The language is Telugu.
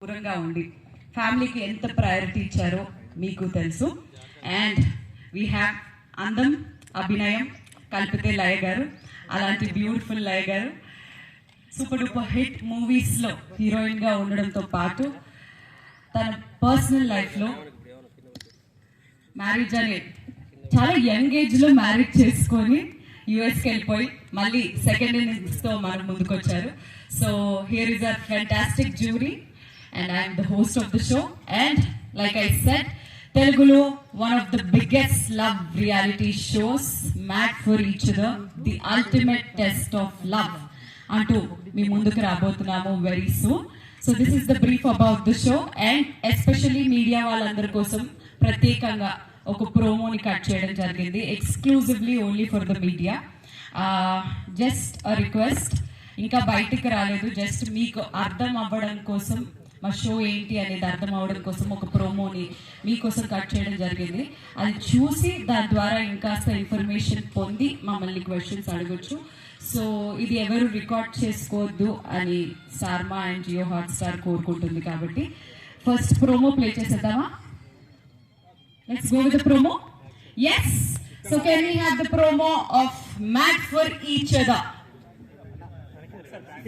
దూరంగా ఉండి ఫ్యామిలీకి ఎంత ప్రయారిటీ ఇచ్చారో మీకు తెలుసు. అండ్ వీ హ్యావ్ అందం, అభినయం కలిపితే లయ గారు. అలాంటి బ్యూటిఫుల్ లయ గారు సూపర్ డూపర్ హిట్ మూవీస్లో హీరోయిన్గా ఉండడంతో పాటు తన పర్సనల్ లైఫ్లో మ్యారేజ్ అనే చాలా యంగ్ ఏజ్లో మ్యారేజ్ చేసుకొని యుఎస్కి వెళ్ళిపోయి మళ్ళీ సెకండ్ ఇన్నింగ్స్తో మన ముందుకు వచ్చారు. So here is a fantastic jury and I am the host of the show. And like I said, Telugulo one of the biggest love reality shows, Mad for Each Other, the ultimate test of love. Antu me munduku rabothunnamu very soon. So this is the brief about the show, and especially media వాళ్ళందరి కోసం ప్రత్యేకంగా ఒక ప్రోమోని కట్ చేయడం జరిగింది, exclusively only for the media. Just a request, ఇంకా బయటికి రాలేదు, జస్ట్ మీకు అర్థం అవ్వడం కోసం, మా షో ఏంటి అనేది అర్థం అవ్వడం కోసం ఒక ప్రోమోని మీకోసం కట్ చేయడం జరిగింది. అది చూసి దాని ద్వారా ఇంకాస్త ఇన్ఫర్మేషన్ పొంది మమ్మల్ని క్వశ్చన్స్ అడగొచ్చు. సో ఇది ఎవరు రికార్డ్ చేసుకోవద్దు అని సార్మా అండ్ జియో హాట్స్టార్ కోరుకుంటుంది. కాబట్టి ఫస్ట్ ప్రోమో ప్లే చేసేద్దామా? Let's go with the promo. Yes. So can we have the promo of Mad for Each Other?